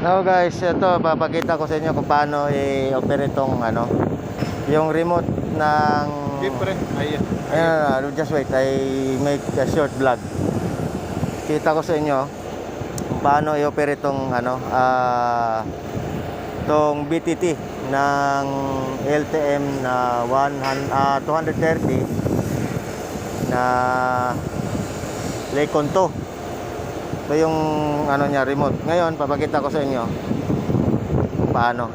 Now guys, ito papakita ko sa inyo kung paano i-operate tong yung remote ng Siyempre, ayan. just wait, I make a short vlog. Kita ko sa inyo kung paano i-operate tong tong BTT ng LTM na 230 na Lecon 2. Ito yung niya, remote. Ngayon papakita ko sa inyo paano.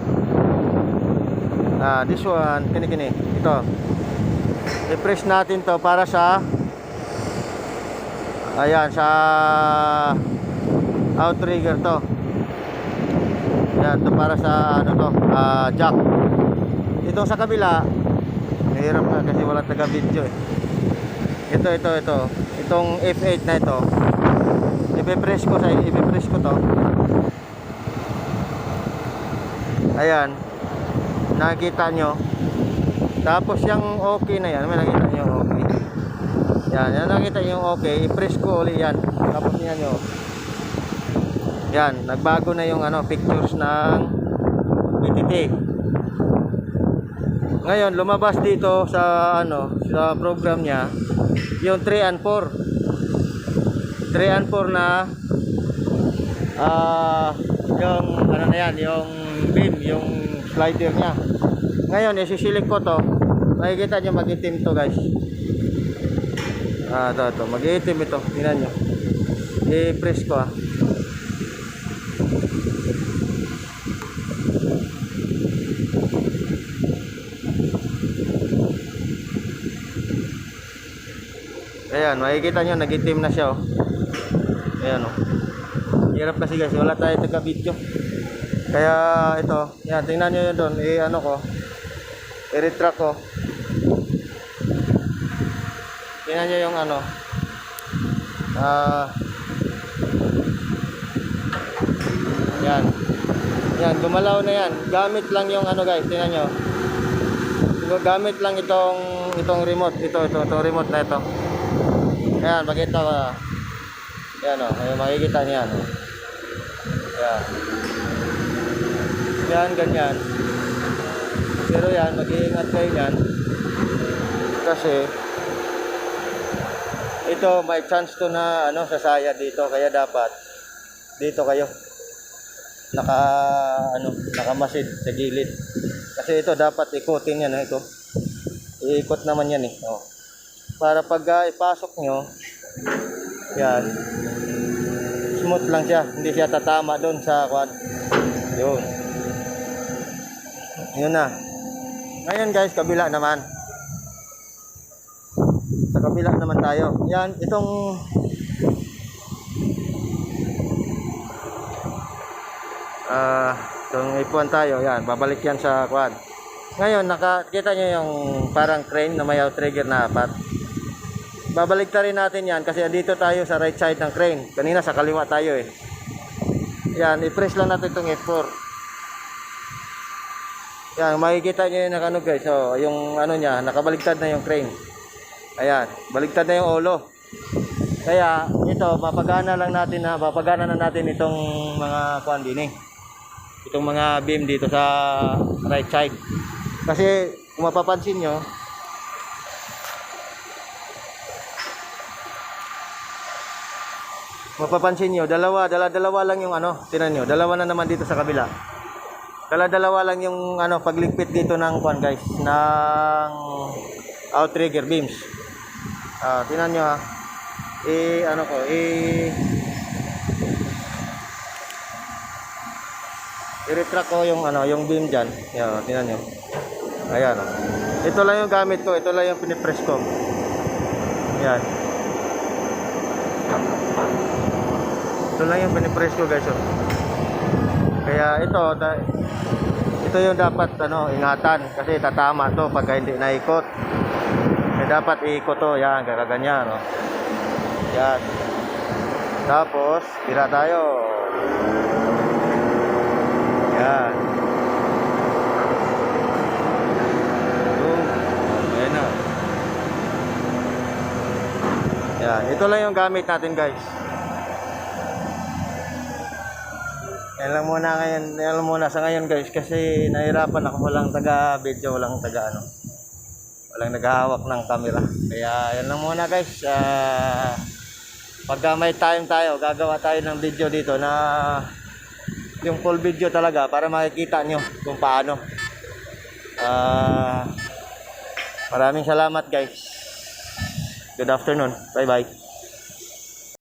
This one, kini ito. I-press natin to para sa sa outrigger to. Ayan, to para sa jack. Ito sa kabila, mahirap na kasi wala taga video eh. Ito. Itong F8 na ito. Ipe-press ko to. Ayan. Nakikita nyo. Tapos yung okay na yan, may nakita nyo okay. Yan nakita nyo okay, i-press ko ulit yan. Tapos yan nyo. Yan, nagbago na yung pictures ng BTT. Ngayon, lumabas dito sa sa program niya yung 3 and 4. 3 and 4 na yung na yan, yung beam, yung slider niya. Ngayon isi-select ko to. Makikita nyo mag-itim to guys. Ito mag-itim ito. Tingnan nyo, i-press ko Ayan, makikita nyo nag-itim na siya Ayan hirap kasi guys, wala tayo taga video. Kaya ito, yan, tingnan nyo yun doon. I-retract ko. Tingnan nyo yung yan, gumalaw na yan. Gamit lang yung guys, tingnan nyo. Gamit lang itong remote. Itong remote na ito. Ayan, makita ko. Ayan ayun, makikita niya Yan, ganyan. Pero yan, mag-iingat kayo yan. Kasi ito, may chance to na sasaya dito. Kaya dapat dito kayo nakamasid sa gilid. Kasi ito dapat ikutin yan ito. Iikot naman yan para pag ipasok nyo, yan, smooth lang siya, hindi siya tatama doon sa quad. Yun na. Ngayon guys, kabila naman. Sa kabila naman tayo. Yan, itong ipuan tayo. Yan, babalik yan sa quad. Ngayon, nakita nyo yung parang crane na may outrigger na 4. Babalik ta rin natin yan kasi dito tayo sa right side ng crane. Kanina sa kaliwa tayo Yan, i-press lang natin itong F4. Yan, makikita nyo yung guys. Yung niya, nakabaligtad na yung crane. Ayan, baligtad na yung ulo. Kaya ito, mapagana na natin itong mga itong mga beam dito sa right side. Kasi kung mapapansin nyo, dalawa lang yung tingnan nyo, dalawa na naman dito sa kabila. Dalawa lang yung pagligpit dito ng guys, ng outrigger beams. Tingnan nyo i-retract ko yung beam dyan. Yan, tingnan nyo. Ayan ito lang yung gamit ko, ito lang yung pinipress ko. Yan, ito lang yung pinipress ko guys Kaya ito yung dapat ingatan kasi tatama to pagka hindi naikot. Dapat iikot to. Yan, ganyan Yan, tapos tira tayo. Yan, ayan na. Yan, ito lang yung gamit natin guys. Yan lang muna ngayon, yan lang muna sa ngayon guys kasi nahirapan ako, walang taga-video, walang taga ano. Walang naghahawak ng camera. Kaya yan lang muna guys. Pagka may time tayo, gagawa tayo ng video dito na yung full video talaga para makikita nyo kung paano. Maraming salamat guys. Good afternoon. Bye bye.